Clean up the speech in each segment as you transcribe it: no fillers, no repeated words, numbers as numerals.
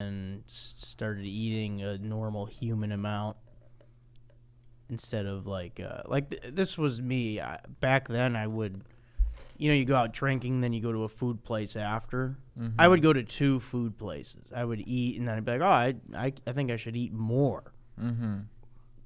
and started eating a normal human amount instead of this was me. Back then I would, you go out drinking, then you go to a food place after. Mm-hmm. I would go to 2 food places. I would eat, and then I'd be like, I think I should eat more. Mm-hmm.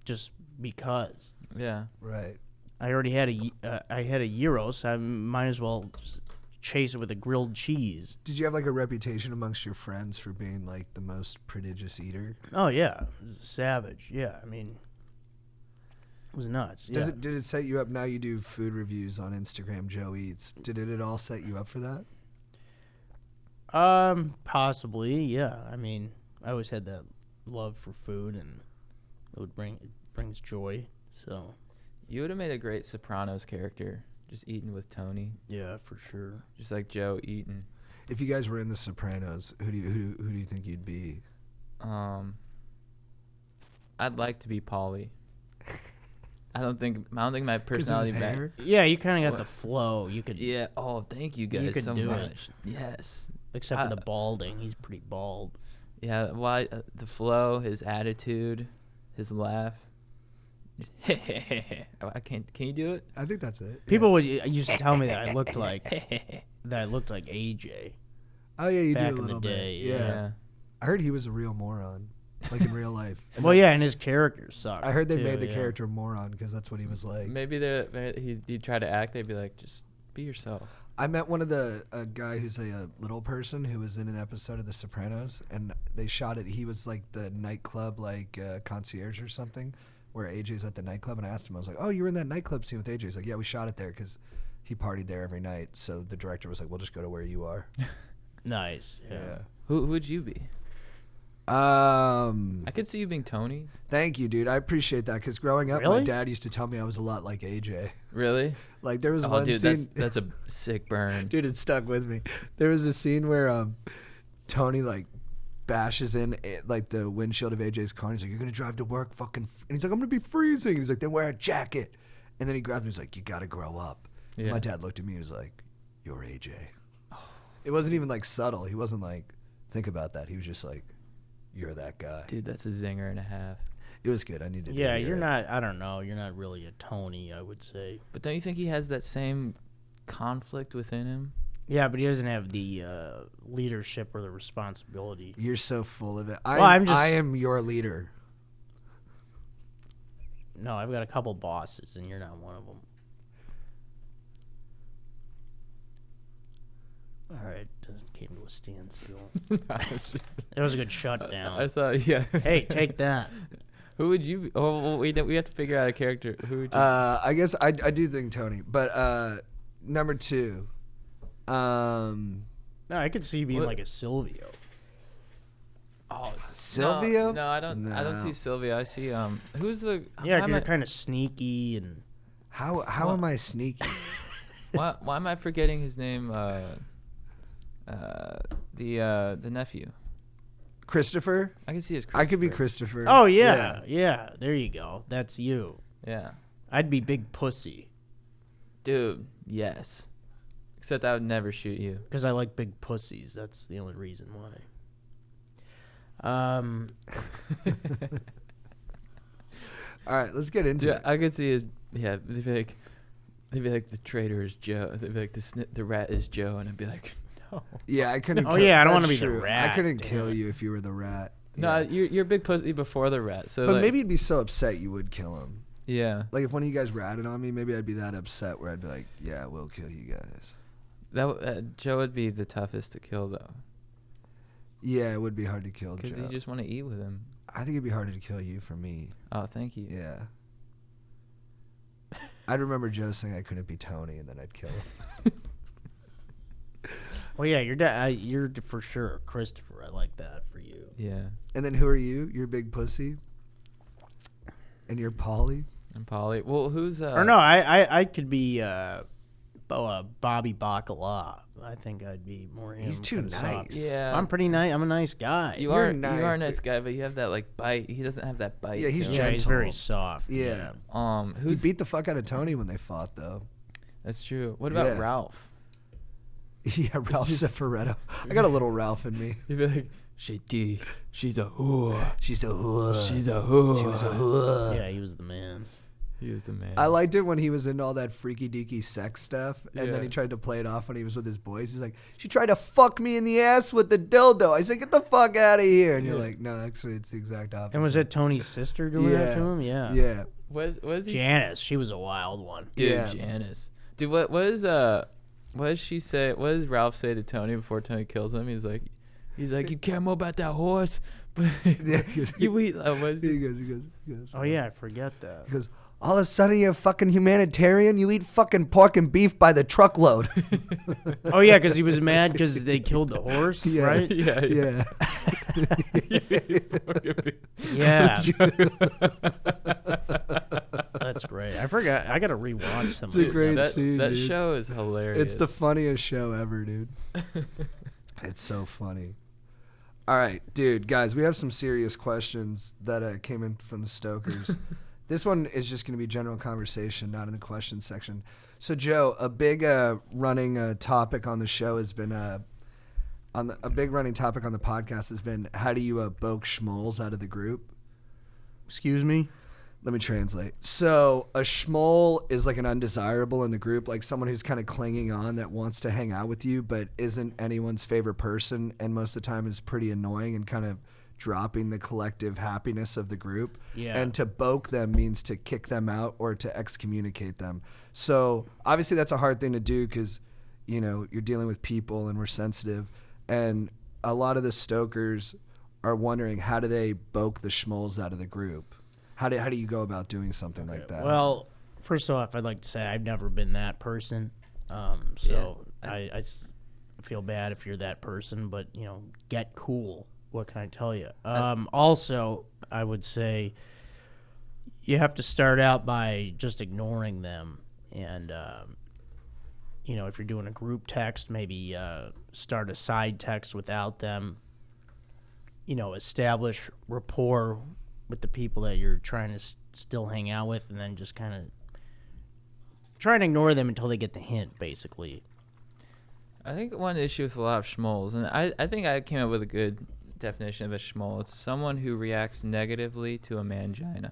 Just because. Yeah. Right. I already had a gyros. I might as well just chase it with a grilled cheese. Did you have like a reputation amongst your friends for being like the most prodigious eater? Oh yeah, savage. Yeah, I mean, it was nuts. Yeah. Did it set you up? Now you do food reviews on Instagram, Joe Eats. Did it at all set you up for that? Possibly. Yeah. I mean, I always had that love for food, and it brings joy. So. You would have made a great Sopranos character, just eating with Tony. Yeah, for sure. Just like Joe eating. If you guys were in The Sopranos, who do you think you'd be? I'd like to be Paulie. I don't think my personality matches. Yeah, you kind of got the flow. You could. Yeah. Oh, thank you guys so much. Yes. Except for the balding, he's pretty bald. Yeah. Why the flow, his attitude, his laugh. I can't. Can you do it? I think that's it. People used to tell me that I looked like AJ. Oh yeah, you back do a in little the day. bit. Yeah. I heard he was a real moron, like in real life. Well, yeah, and his character sucked. I heard they too, made the character moron because that's what he was like. Maybe he'd try to act. They'd be like, just be yourself. I met one of a guy who's a little person who was in an episode of The Sopranos, and they shot it. He was like the nightclub concierge or something, where AJ's at the nightclub, and I asked him, I was like, "Oh, you were in that nightclub scene with AJ?" He's like, "Yeah, we shot it there because he partied there every night." So the director was like, "We'll just go to where you are." Nice. Yeah. Who would you be? I could see you being Tony. Thank you, dude. I appreciate that because growing up, my dad used to tell me I was a lot like AJ. Really? Like there was one scene. That's a sick burn. Dude, it stuck with me. There was a scene where Tony bashes in the windshield of AJ's car. And he's like, "You're gonna drive to work, fucking," and he's like, "I'm gonna be freezing." And he's like, "Then wear a jacket." And then he grabbed me. He's like, "You gotta grow up." Yeah. My dad looked at me. He was like, "You're AJ." It wasn't even subtle. He wasn't like, "Think about that." He was just like, "You're that guy." Dude, that's a zinger and a half. It was good. I need to. Yeah, you're not. I don't know. You're not really a Tony, I would say. But don't you think he has that same conflict within him? Yeah, but he doesn't have the leadership or the responsibility. You're so full of it. I am your leader. No, I've got a couple bosses, and you're not one of them. All right, just came to a standstill. It was a good shutdown. I thought, yeah. Hey, take that. Who would you be? Oh, well, we have to figure out a character. Who would you I guess I do think Tony, but number 2. No, I could see you being like a Silvio. Oh, Silvio? No, I don't. No. I don't see Silvio. I see who's the? Yeah, you're kind of sneaky and. How am I sneaky? Why am I forgetting his name? The nephew. Christopher? I can see his Christopher. I could be Christopher. Oh, yeah. There you go. That's you. Yeah. I'd be Big Pussy. Dude, yes. Except I would never shoot you. Because I like big pussies. That's the only reason why. All right, let's get into it. I could see his. Yeah, they'd be like the traitor is Joe. They'd be like the rat is Joe, and I'd be like, no. Yeah, I couldn't. Oh yeah, I don't want to be the rat. I couldn't kill you if you were the rat. No, you're big pussy before the rat. So, but maybe you'd be so upset you would kill him. Yeah. Like if one of you guys ratted on me, maybe I'd be that upset where I'd be like, "Yeah, we'll kill you guys." Joe would be the toughest to kill though. Yeah, it would be hard to kill Joe. Because you just want to eat with him. I think it'd be harder to kill you for me. Oh, thank you. Yeah. I'd remember Joe saying I couldn't be Tony, and then I'd kill him. Well, yeah, you're for sure Christopher. I like that for you. Yeah. And then who are you? You're Big Pussy. And you're Polly. I'm Polly. Well, who's Or no, I could be Bobby Bacala. I think I'd be more. He's too nice. Soft. Yeah. I'm pretty nice. I'm a nice guy. You are a nice guy, but you have that bite. He doesn't have that bite. Yeah, he's gentle. gentle. He's very soft. Yeah. He beat the fuck out of Tony when they fought, though. That's true. What about Ralph? Yeah, Ralph Cifaretto. I got a little Ralph in me. You'd be like, She's a whore. She's a whore. She's a whore. She was a whore. Yeah, he was the man. He was the man. I liked it when he was into all that freaky deaky sex stuff, and Yeah. then he tried to play it off when he was with his boys. He's like, she tried to fuck me in the ass with the dildo. I said, get the fuck out of here. And you're like, no, actually, it's the exact opposite. And was it Tony's sister doing that to him? Yeah. Yeah. What was he? Janice, she was a wild one. Dude, Yeah. Janice. Dude, what does she say? What does Ralph say to Tony before Tony kills him? He's like, you care more about that horse, but Yeah, you eat. What is He it? goes. Oh yeah, I forget that. He goes, all of a sudden you're a fucking humanitarian? You eat fucking pork and beef by the truckload. Oh yeah, because he was mad because they killed the horse, Yeah. right? Yeah. Yeah. That's great. I forgot. I gotta rewatch some It's of a those great episodes. scene, That dude. show is hilarious. It's the funniest show ever, dude. It's so funny. All right, dude, guys, we have some serious questions that came in from the Stokers. This one is just going to be general conversation, not in the questions section. So, Joe, a big running topic on the show has been a big running topic on the podcast has been how do you boke shmoles out of the group? Excuse me. Let me translate. So a shmole is like an undesirable in the group, like someone who's kind of clinging on that wants to hang out with you, but isn't anyone's favorite person, and most of the time is pretty annoying and kind of dropping the collective happiness of the group. Yeah. And to boke them means to kick them out or to excommunicate them. So obviously that's a hard thing to do because, you know, you're dealing with people and we're sensitive. And a lot of the Stokers are wondering, how do they boke the shmoles out of the group? How do you go about doing something like that? Well, first off, I'd like to say I've never been that person. I feel bad if you're that person, but, you know, get cool. What can I tell you? Also, I would say you have to start out by just ignoring them. And, you know, if you're doing a group text, maybe start a side text without them. You know, establish rapport with the people that you're trying to still hang out with, and then just kind of try and ignore them until they get the hint, basically. I think one issue with a lot of shmoles, and I think I came up with a good definition of a shmole. It's someone who reacts negatively to a mangina.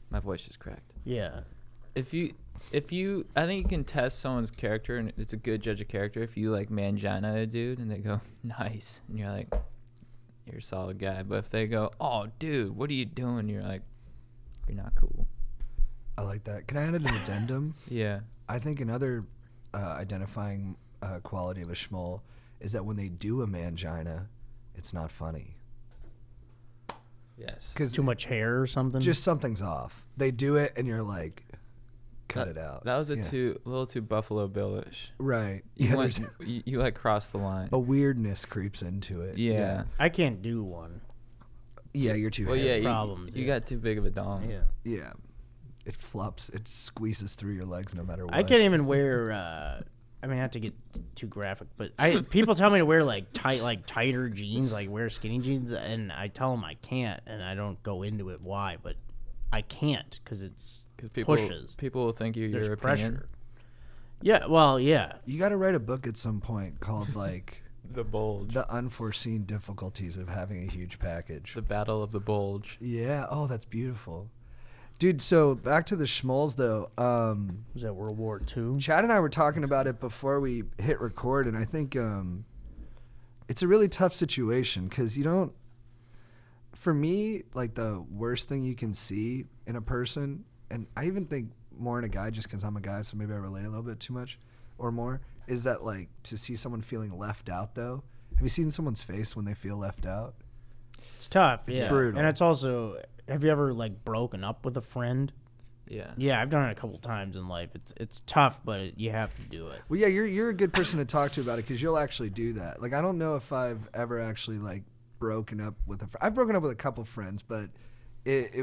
My voice is cracked. Yeah. If you, I think you can test someone's character, and it's a good judge of character if you like mangina a dude, and they go nice, and you're like, you're a solid guy. But if they go, oh dude, what are you doing? You're like, you're not cool. I like that. Can I add an addendum? Yeah. I think another identifying quality of a shmole is that when they do a mangina, it's not funny. Yes. Because Too much hair or something? just something's off. They do it, and you're like, cut it out. That was a Yeah. little too Buffalo Bill-ish. Right. You, Yeah, went, there's you like crossed the line. a weirdness creeps into it. Yeah. I can't do one. Yeah, you're too Well, hairy. yeah, problems, you yeah. got too big of a dong. Yeah. Yeah. It flops. It squeezes through your legs no matter what. I can't even wear. I mean, not to get too graphic, but people tell me to wear tighter jeans, like wear skinny jeans, and I tell them I can't, and I don't go into it why, but I can't because it's pushes. People will think you're There's European. pressure. Yeah, well, yeah. You got to write a book at some point called like The bulge. The Unforeseen Difficulties of Having a Huge Package. The Battle of the Bulge. Yeah. Oh, that's beautiful. Dude, so back to the schmoles, though. Was that World War II? Chad and I were talking about it before we hit record, and I think it's a really tough situation because you don't... For me, like, the worst thing you can see in a person, and I even think more in a guy just because I'm a guy, so maybe I relate a little bit too much or more, is that, like, to see someone feeling left out, though. Have you seen someone's face when they feel left out? It's tough, It's yeah. brutal. And it's also... Have you ever, like, broken up with a friend? Yeah. Yeah, I've done it a couple times in life. It's tough, but you have to do it. Well, yeah, you're a good person to talk to about it because you'll actually do that. Like, I don't know if I've ever actually, like, broken up with a friend. I've broken up with a couple friends, but it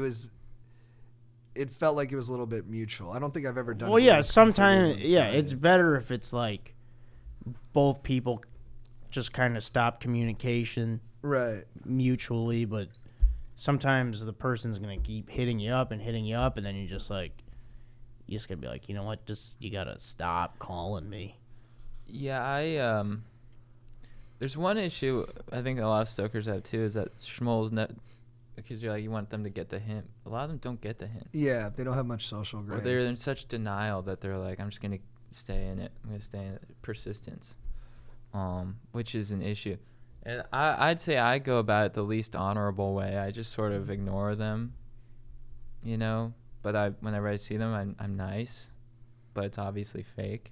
felt like it was a little bit mutual. I don't think I've ever done Well, it. yeah, sometimes, yeah, it's better if it's, like, both people just kind of stop communication right. mutually, but sometimes the person's going to keep hitting you up, and then you're just like, you just got to be like, you know what, you got to stop calling me. Yeah, There's one issue I think a lot of stokers have too is that Shmoles because you're like you want them to get the hint. A lot of them don't get the hint. Yeah, they don't have much social Or grace. they're in such denial that they're like, I'm just gonna stay in it. I'm gonna stay in it. Persistence, which is an issue. And I'd say I go about it the least honorable way. I just sort of ignore them, you know. But whenever I see them, I'm nice, but it's obviously fake.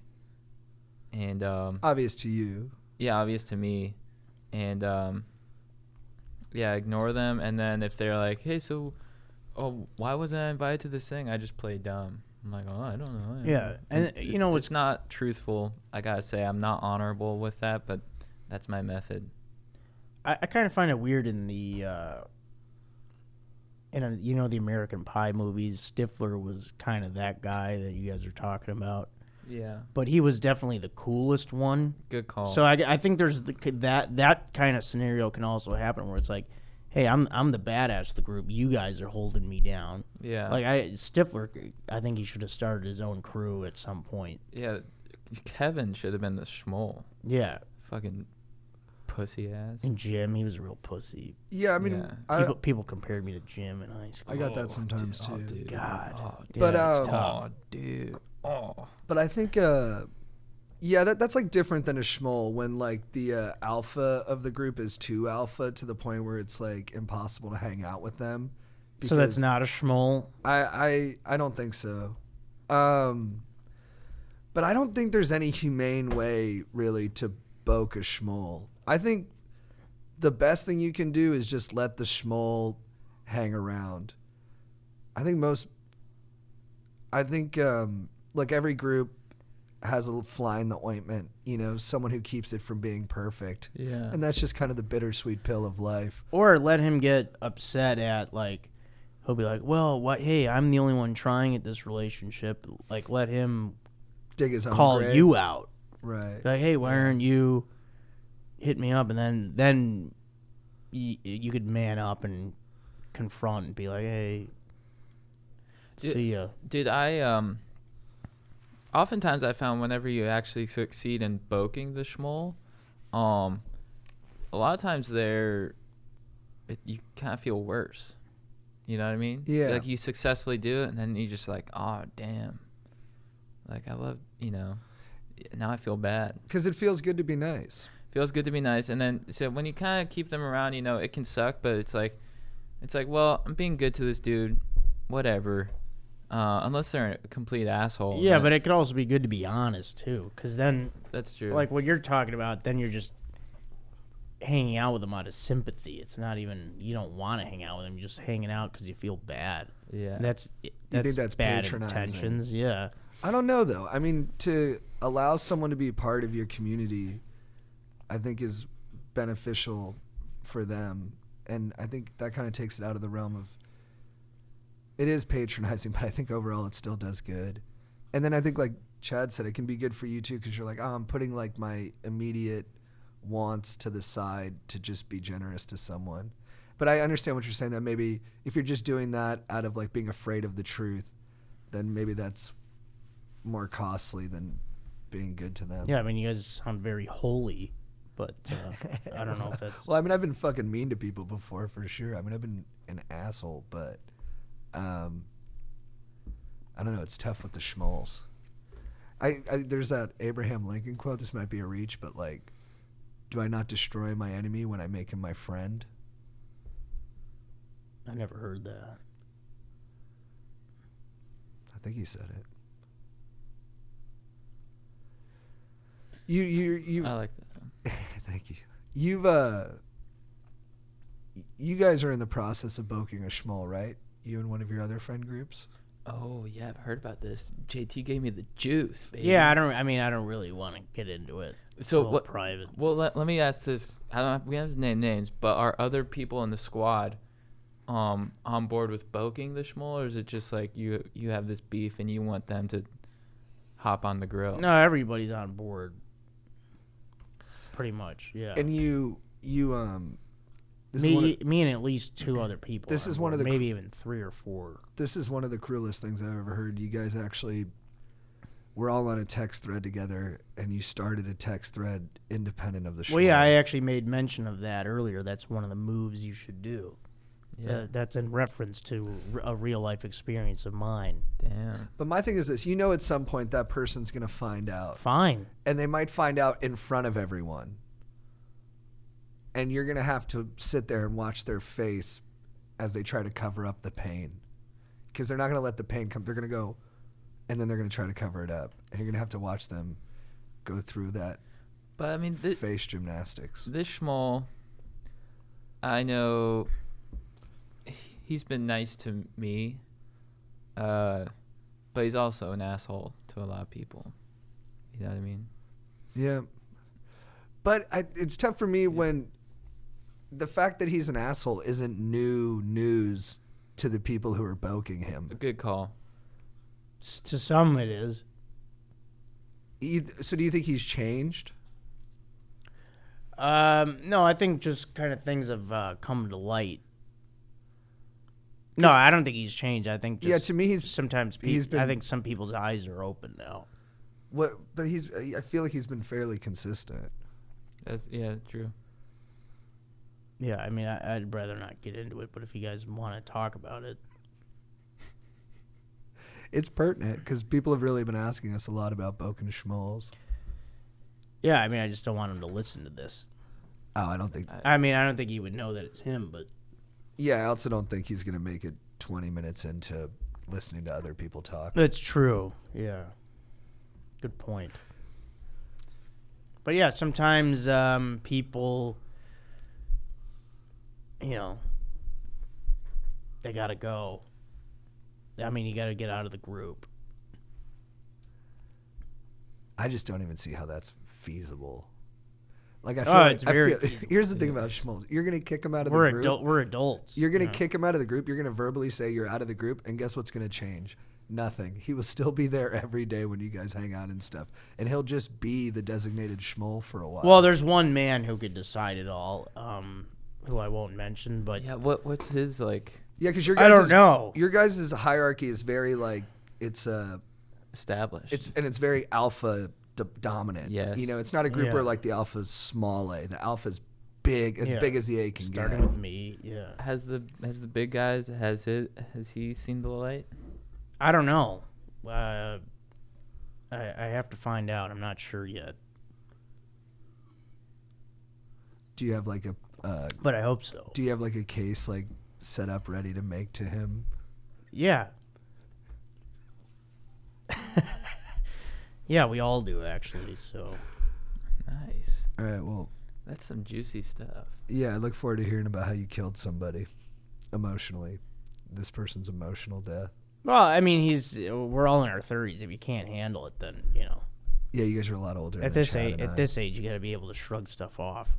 And obvious to you. Yeah, obvious to me. And yeah, ignore them. And then if they're like, hey, so, why wasn't I invited to this thing? I just play dumb. I'm like, oh, I don't know. Yeah, and you know it's not truthful. I gotta say, I'm not honorable with that, but that's my method. I kind of find it weird in the the American Pie movies. Stifler was kind of that guy that you guys are talking about. Yeah, but he was definitely the coolest one. Good call. So I think there's that kind of scenario can also happen where it's like, hey, I'm the badass of the group. You guys are holding me down. Yeah. Like Stifler, I think he should have started his own crew at some point. Yeah, Kevin should have been the shmole. Yeah. Fucking pussy ass. And Jim, he was a real pussy. Yeah, I mean, people compared me to Jim in high school. I got that sometimes too. Dude. God. But it's tough. Oh, dude. Oh. But I think, yeah, that's like different than a shmole when like the alpha of the group is too alpha to the point where it's like impossible to hang out with them. So that's not a shmole? I don't think so. But I don't think there's any humane way really to boke a shmole. I think the best thing you can do is just let the shmole hang around. I think like every group has a fly in the ointment, you know, someone who keeps it from being perfect. Yeah. And that's just kind of the bittersweet pill of life. Or let him get upset at, like, he'll be like, well, hey, I'm the only one trying at this relationship. Like, let him dig his own call grave. you out. Right. Like, hey, why aren't you hit me up? And then you could man up and confront and be like, hey, see ya. Dude, oftentimes I found whenever you actually succeed in boking the shmole, a lot of times you kind of feel worse. You know what I mean? Yeah. Like you successfully do it, and then you just like, oh damn. Like I love, now I feel bad. Because it feels good to be nice. Feels good to be nice, and then so when you kind of keep them around, it can suck, but it's like, well, I'm being good to this dude, whatever. Unless they're a complete asshole. Yeah, but it could also be good to be honest, too. Because then, that's true. Like what you're talking about, then you're just hanging out with them out of sympathy. It's not even, you don't want to hang out with them. You're just hanging out because you feel bad. Yeah. And that's think that's bad patronizing? intentions. Yeah. I don't know, though. I mean, to allow someone to be part of your community, I think is beneficial for them. And I think that kind of takes it out of the realm of, it is patronizing, but I think overall it still does good. And then I think, like Chad said, it can be good for you too, because you're like, oh, I'm putting like my immediate wants to the side to just be generous to someone. But I understand what you're saying, that maybe if you're just doing that out of like being afraid of the truth, then maybe that's more costly than being good to them. Yeah, I mean, you guys sound very holy, but I don't know if that's... Well, I mean, I've been fucking mean to people before, for sure. I mean, I've been an asshole, but I don't know. It's tough with the shmoles. There's that Abraham Lincoln quote. This might be a reach, but like, do I not destroy my enemy when I make him my friend? I never heard that. I think he said it. You I like that. Thank you. You guys are in the process of boking a shmole, right? You and one of your other friend groups? Oh yeah, I've heard about this. JT gave me the juice, baby. Yeah, I don't really want to get into it. It's So a little what? private. Well, let me ask this. We have to name names, but are other people in the squad on board with boking the shmole, or is it just like you have this beef and you want them to hop on the grill? No, everybody's on board. Pretty much, yeah. And you me and at least two other people. This on is one board, of the maybe even 3 or 4. This is one of the cruelest things I've ever heard. You guys actually we're all on a text thread together, and you started a text thread independent of the show. Well, yeah, I actually made mention of that earlier. That's one of the moves you should do. Yeah. That's in reference to a real life experience of mine. Damn. But my thing is this: you know, at some point that person's gonna find out, Fine. and they might find out in front of everyone, and you're gonna have to sit there and watch their face as they try to cover up the pain, because they're not gonna let the pain come. They're gonna go, and then they're gonna try to cover it up, and you're gonna have to watch them go through that But I mean, face gymnastics. this Shmole, I know he's been nice to me, but he's also an asshole to a lot of people. You know what I mean? Yeah. But it's tough for me when the fact that he's an asshole isn't new news to the people who are boking him. A good call. To some, it is. So do you think he's changed? No, I think just kind of things have come to light. No, I don't think he's changed. I think just Yeah, to me he's sometimes he's been- I think some people's eyes are open now. what but I feel like he's been fairly consistent. Yeah, true. Yeah, I mean, I'd rather not get into it, but if you guys want to talk about it. It's pertinent because people have really been asking us a lot about Boking Shmoles. Yeah, I mean, I just don't want him to listen to this. Oh, I don't think. I mean, I don't think he would know that it's him, but Yeah, I also don't think he's going to make it 20 minutes into listening to other people talk. that's true. Yeah. Good point. But yeah, sometimes people, you know, they got to go. I mean, you got to get out of the group. I just don't even see how that's feasible. Like I feel Oh, like it's very feasible. feasible. Here's the thing about Shmoles. You're gonna kick him out of the We're group. we're adults. You're gonna you know. kick him out of the group. You're gonna verbally say you're out of the group, and guess what's gonna change? Nothing. He will still be there every day when you guys hang out and stuff, and he'll just be the designated Shmole for a while. Well, there's one man who could decide it all, who I won't mention, but Yeah, what's his like yeah, because your I guys' don't know. Your guys' hierarchy is very like it's established? it's very alpha dominant. Yes. You know, it's not a group Yeah. where like the alpha's small a. The alpha's big, as Yeah. big as the A can Starting get. with me, yeah. Has the big guys has he seen the light? I don't know. I have to find out. I'm not sure yet, Do you have like a but I hope so. Do you have like a case like set up ready to make to him? Yeah. Yeah, we all do actually. So Nice. All right. Well, That's some juicy stuff. yeah. I look forward to hearing about how you killed somebody emotionally. This person's emotional death. well, I mean, we're all in our 30s. If you can't handle it, then you know. Yeah, you guys are a lot older. At than this Chad age, and at I. this age, you got to be able to shrug stuff off.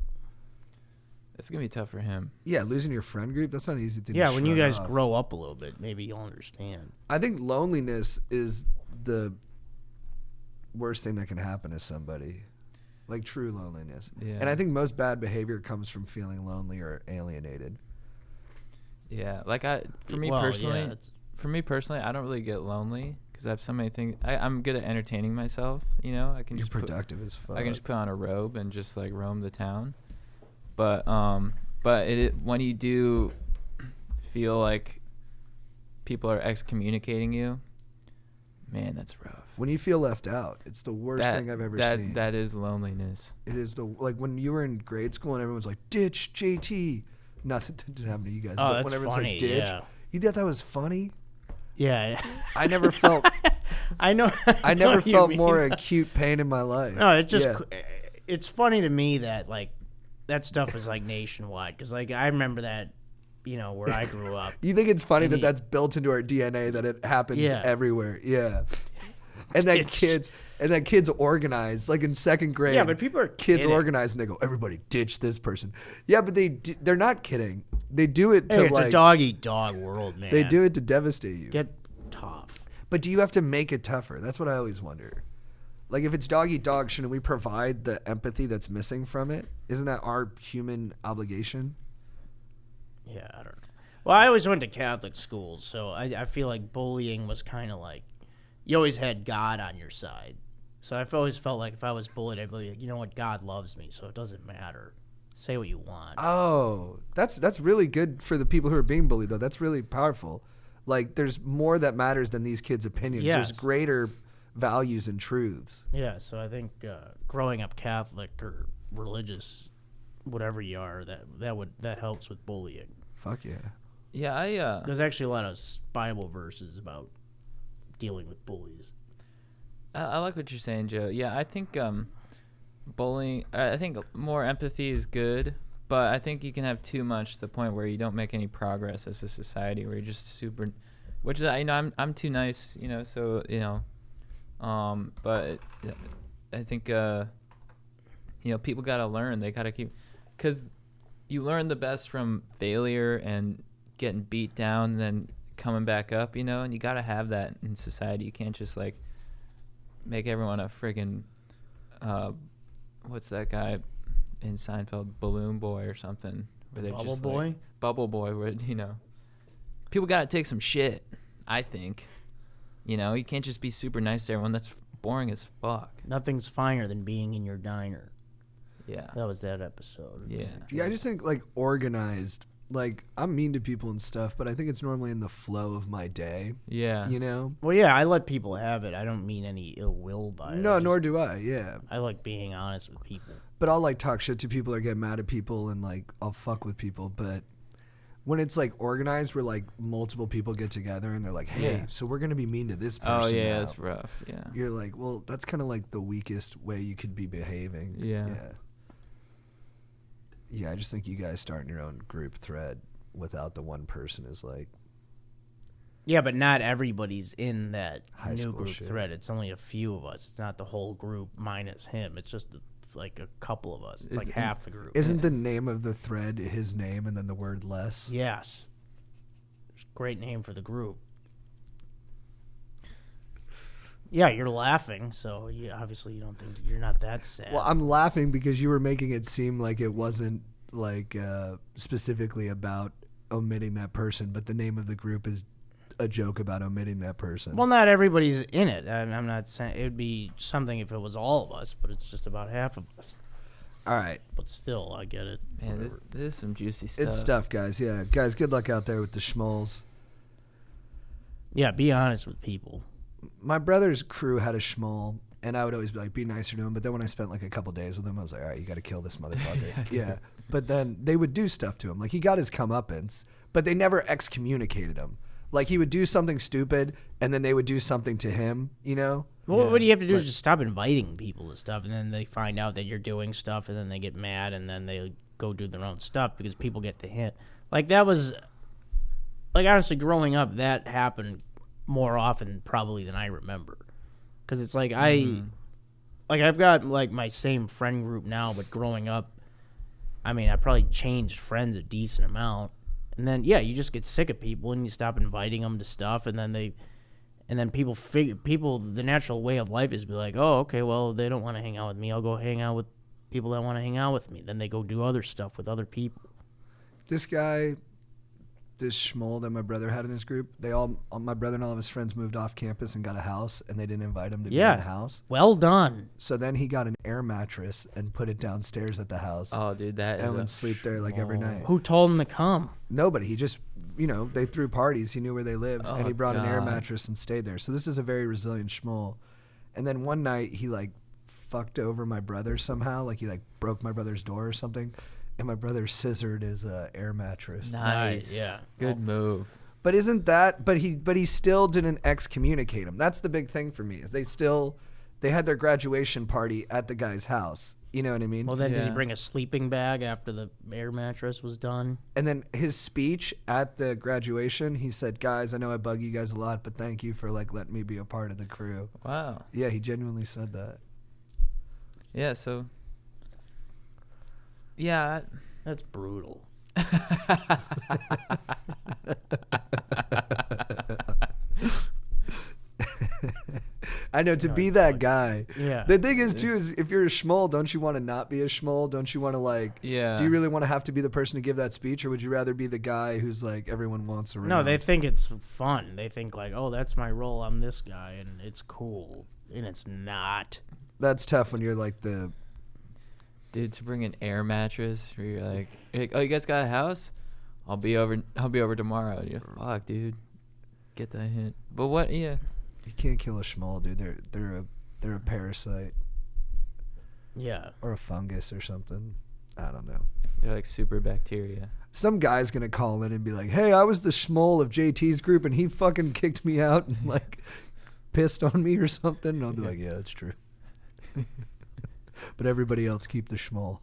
It's gonna be tough for him. Yeah, losing your friend group, that's not an easy thing Yeah, to when you shrug guys off. grow up a little bit, maybe you'll understand. I think loneliness is the worst thing that can happen to somebody. Like true loneliness. Yeah. And I think most bad behavior comes from feeling lonely or alienated. Yeah, like for me Well, personally, yeah, it's- I don't really get lonely because I have so many things. I'm good at entertaining myself. You know, I can You're just put, productive as fuck. I can just put on a robe and just like roam the town. But when you do feel like people are excommunicating you, man, that's rough. When you feel left out, it's the worst thing I've ever seen. That is loneliness. It is like when you were in grade school and everyone's like, ditch JT. Nothing didn't happen to you guys. Oh, but that's when everyone's funny. like, ditch. Yeah. You thought that was funny? Yeah. I never felt I know. I never what you felt mean. more acute pain in my life. No, it's just Yeah. it's funny to me that like that stuff is like nationwide because like I remember that, you know, where I grew up. You think it's funny And that you- that's built into our DNA, that it happens Yeah. everywhere. Yeah. And that kids organize, like in second grade. Yeah, but people are kids kidding. organize and they go, everybody ditch this person. Yeah, but they're not kidding. They do it to Hey, it's like a dog eat dog world, man. they do it to devastate you. Get tough. But do you have to make it tougher? That's what I always wonder. Like if it's dog eat dog, shouldn't we provide the empathy that's missing from it? Isn't that our human obligation? Yeah, I don't know. Well, I always went to Catholic schools, so I feel like bullying was kind of like you always had God on your side. So I've always felt like if I was bullied, I'd be like, you know what, God loves me, so it doesn't matter. Say what you want. Oh, that's really good for the people who are being bullied, though. That's really powerful. Like, there's more that matters than these kids' opinions. Yes. There's greater values and truths. Yeah, so I think growing up Catholic or religious, whatever you are, that helps with bullying. Fuck yeah. Yeah, There's actually a lot of Bible verses about dealing with bullies. I like what you're saying, Joe. Yeah, I think bullying. I think more empathy is good, but I think you can have too much to the point where you don't make any progress as a society. Where you're just super, which is I'm too nice, So but I think people gotta learn. They gotta keep, because you learn the best from failure and getting beat down, and then coming back up. And you gotta have that in society. You can't just like make everyone a friggin' what's that guy in Seinfeld, Balloon Boy or something, where they're Bubble just Boy? like, Bubble Boy, where people gotta take some shit. I think, you can't just be super nice to everyone. That's boring as fuck. Nothing's finer than being in your diner. Yeah. That was that episode. Yeah. Yeah, I just think, like, organized. Like, I'm mean to people and stuff, but I think it's normally in the flow of my day. Yeah. Well, yeah, I let people have it. I don't mean any ill will by it. No, nor do I, yeah. I like being honest with people. But I'll, like, talk shit to people or get mad at people and, like, I'll fuck with people. But when it's, like, organized where, like, multiple people get together and they're like, hey, Yeah. so we're going to be mean to this person Oh, yeah, now. that's rough. Yeah. You're like, well, that's kind of, like, the weakest way you could be behaving. Yeah. Yeah, I just think you guys starting your own group thread without the one person is, like... Yeah, but not everybody's in that High new school group shit. thread. It's only a few of us. It's not the whole group minus him. It's just like a couple of us. It's like half the group. Isn't the name of the thread his name and then the word less? Yes. Great name for the group. Yeah, you're laughing, so obviously you don't think you're not that sad. Well, I'm laughing because you were making it seem like it wasn't like specifically about omitting that person, but the name of the group is a joke about omitting that person. Well, not everybody's in it. I'm not saying it would be something if it was all of us, but it's just about half of us. All right. But still, I get it. Man, this is some juicy stuff. It's stuff, guys. Yeah, guys, good luck out there with the Shmoles. Yeah, be honest with people. My brother's crew had a Shmole, and I would always be like, be nicer to him. But then when I spent like a couple days with him, I was like, all right, you got to kill this motherfucker. Yeah. But then they would do stuff to him. Like, he got his comeuppance, but they never excommunicated him. Like, he would do something stupid, and then they would do something to him, Well, Yeah, what do you have to do is just stop inviting people to stuff, and then they find out that you're doing stuff, and then they get mad, and then they go do their own stuff because people get the hint. Like, that was, like, honestly, growing up, that happened more often probably than I remember. Because it's like, I've got, like, my same friend group now, but growing up, I mean, I probably changed friends a decent amount. And then, yeah, you just get sick of people, and you stop inviting them to stuff, and then the natural way of life is be like, oh, okay, well, they don't want to hang out with me. I'll go hang out with people that want to hang out with me. Then they go do other stuff with other people. This guy, this Shmole that my brother had in his group, my brother and all of his friends moved off campus and got a house, and they didn't invite him to be in the house. Well done. So then he got an air mattress and put it downstairs at the house. Oh, dude, that is and would sleep there like every night. Who told him to come? Nobody. He just, they threw parties. He knew where they lived, and he brought an air God. mattress and stayed there. So this is a very resilient Shmole. And then one night he like fucked over my brother somehow. Like he like broke my brother's door or something, and my brother scissored his air mattress. Nice. Yeah. Good move. But isn't that? But he still didn't excommunicate him. That's the big thing for me. Is they had their graduation party at the guy's house. You know what I mean? Well, then did he Yeah. bring a sleeping bag after the air mattress was done? And then his speech at the graduation, he said, "Guys, I know I bug you guys a lot, but thank you for like letting me be a part of the crew." Wow. Yeah, he genuinely said that. Yeah, so. Yeah. That's brutal. I know, to No, be it's that like- guy. Yeah. The thing is, too, is if you're a shmole, don't you want to not be a shmole? Don't you want to, like, Yeah. do you really want to have to be the person to give that speech, or would you rather be the guy who's, like, everyone wants around? No, they think it's fun. They think like, oh, that's my role. I'm this guy, and it's cool, and it's not. That's tough when you're, like, the... Dude, to bring an air mattress where you're like, oh, you guys got a house? I'll be over tomorrow. Yeah, fuck, dude. Get that hint. But what? Yeah. You can't kill a shmole, dude. They're a parasite Yeah. or a fungus or something. I don't know. They're like super bacteria. Some guy's gonna call in and be like, "Hey, I was the shmole of JT's group, and he fucking kicked me out and like pissed on me or something." And I'll be like, "Yeah, that's true." But everybody else keep the shmole.